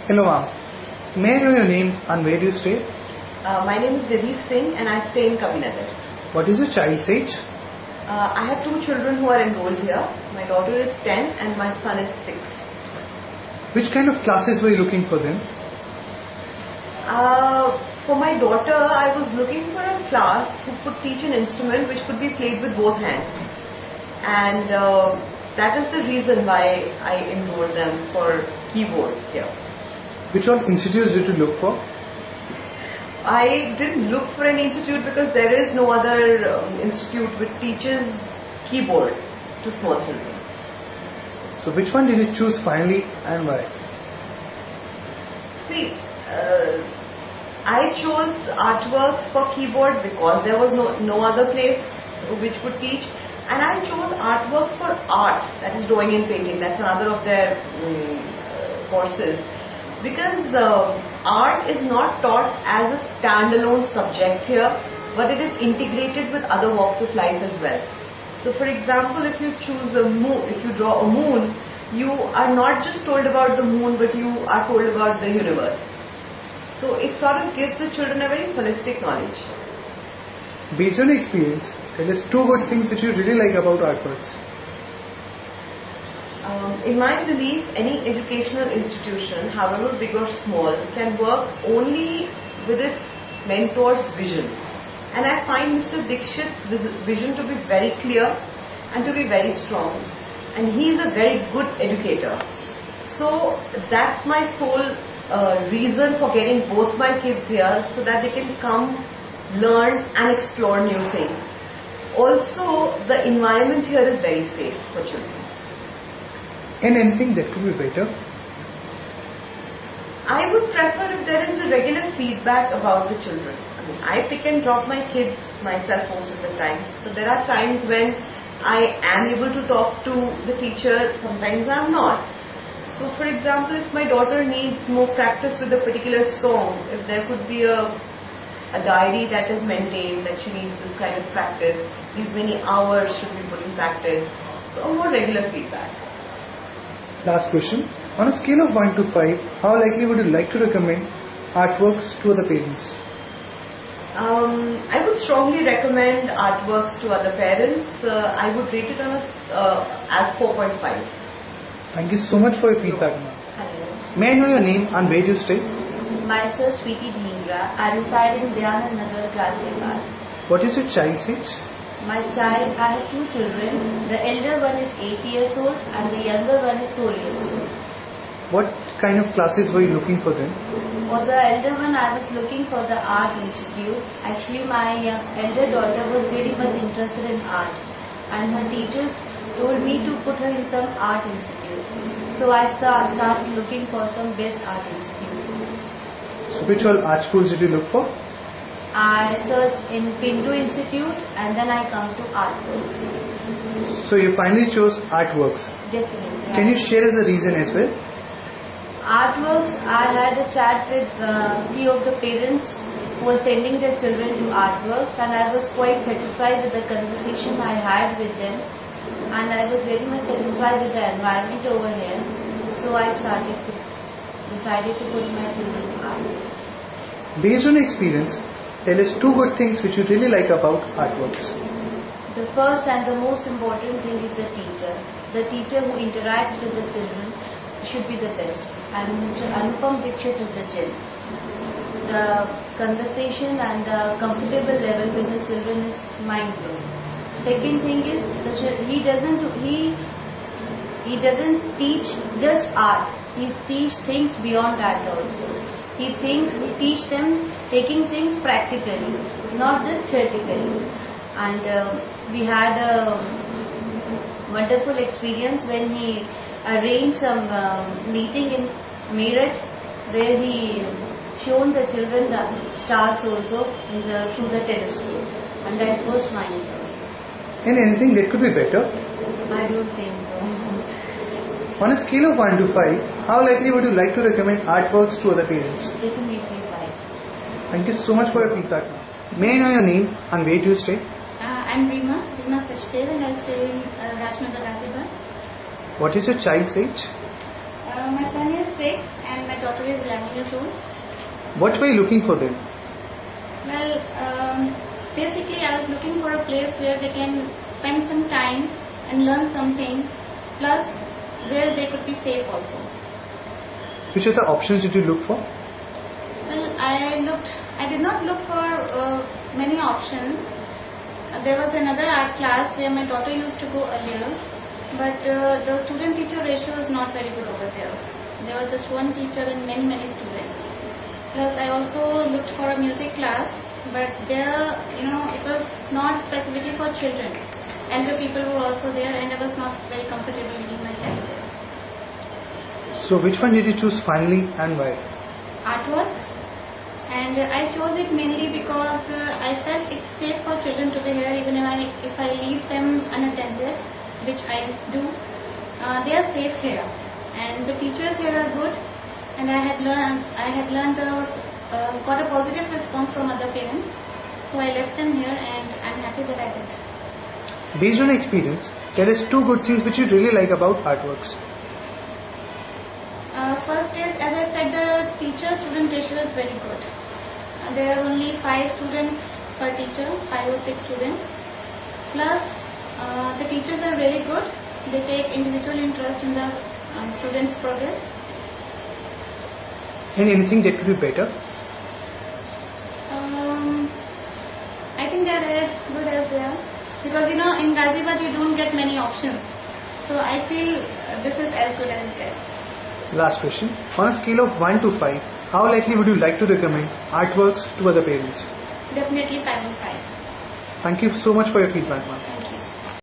Hello ma'am. May I know your name and where do you stay? My name is Riddhi Singh and I stay in Kabinagar. What is your child's age? I have two children who are enrolled here. My daughter is 10 and my son is 6. Which kind of classes were you looking for them? For my daughter, I was looking for a class who could teach an instrument which could be played with both hands. And that is the reason why I enrolled them for keyboard here. Which all institutes did you look for? I didn't look for an institute because there is no other institute which teaches keyboard to small children. So which one did you choose finally and why? See, I chose Artworks for keyboard because there was no other place which would teach, and I chose Artworks for art, that is drawing and painting. That's another of their courses. Because art is not taught as a standalone subject here, but it is integrated with other walks of life as well. So for example, if you choose a moon, if you draw a moon, you are not just told about the moon, but you are told about the universe. So it sort of gives the children a very holistic knowledge. Based on your experience, tell us two good things which you really like about Artworks. In my belief, any educational institution, however big or small, can work only with its mentor's vision. And I find Mr. Dixit's vision to be very clear and to be very strong. And he is a very good educator. So that's my sole reason for getting both my kids here, so that they can come, learn and explore new things. Also, the environment here is very safe for children. And anything that could be better? I would prefer if there is a regular feedback about the children. I pick and drop my kids myself most of the time. So there are times when I am able to talk to the teacher, sometimes I am not. So for example, if my daughter needs more practice with a particular song, if there could be a diary that is maintained that she needs this kind of practice, these many hours should be put in practice. So a more regular feedback. Last question. On a scale of 1 to 5, how likely would you like to recommend Artworks to other parents? I would strongly recommend Artworks to other parents. I would rate it on as 4.5. Thank you so much for your feedback. Hello. May I know your name and where do you stay? Myself Sweetie Dhingra. I reside in Dhyanand Nagar, Ghaziabad. What is your child's age? My child, I have two children. The elder one is 8 years old and the younger one is 4 years old. What kind of classes were you looking for them? For the elder one, I was looking for the art institute. Actually, my elder daughter was very much interested in art, and her teachers told me to put her in some art institute. So I started looking for some best art institute. So which all art schools did you look for? I searched in Pinto Institute and then I come to Artworks. So you finally chose Artworks. Definitely. Can you share us the reason as well? Artworks, I had a chat with few of the parents who were sending their children to Artworks, and I was quite satisfied with the conversation I had with them, and I was very much satisfied with the environment over here. So I decided to put my children to Artworks. Based on your experience, tell us two good things which you really like about Artworks. The first and the most important thing is the teacher. The teacher who interacts with the children should be the best. And Mr. Anupam Dixit is the gem. The conversation and the comfortable level with the children is mind-blowing. Second thing is he doesn't teach just art. He teaches things beyond that also. He teach them taking things practically, not just theoretically. And we had a wonderful experience when he arranged some meeting in Meerut, where he shown the children the stars also through the telescope, and that was mind-blowing. And anything that could be better? I don't think so. On a scale of 1 to 5, how likely would you like to recommend Artworks to other parents? Definitely 5. Thank you so much for your feedback. May I know your name and where do you stay? I'm Rima Sachdev, and I stay in Rajnagar, Ghaziabad. What is your child's age? My son is 6 and my daughter is 11 years old. What were you looking for then? Well, basically I was looking for a place where they can spend some time and learn something, plus where they could be safe also. Which other options did you look for? Well, I did not look for many options. There was another art class where my daughter used to go earlier, but the student-teacher ratio is not very good over there. There was just one teacher and many students. Plus, I also looked for a music class, but there, it was not specifically for children. Elder people were also there, and I was not very comfortable leaving my child there. So which one did you choose finally and why? Artworks. And I chose it mainly because I felt it's safe for children to be here, even if I leave them unattended, which I do. They are safe here, and the teachers here are good. And I had learned, got a positive response from other parents. So I left them here, and I'm happy that I did. Based on experience, tell us 2 good things which you really like about Artworks. First is, as I said, the teacher-student ratio is very good. There are only 5 students per teacher, 5 or 6 students. Plus, the teachers are very good. They take individual interest in the students' progress. And anything that could be better? I think they are as good as they are. Because in Ghaziabad you don't get many options. So I feel this is as good as it gets. Last question. On a scale of 1 to 5, how likely would you like to recommend Artworks to other parents? Definitely 5 on 5. Thank you so much for your feedback, ma'am.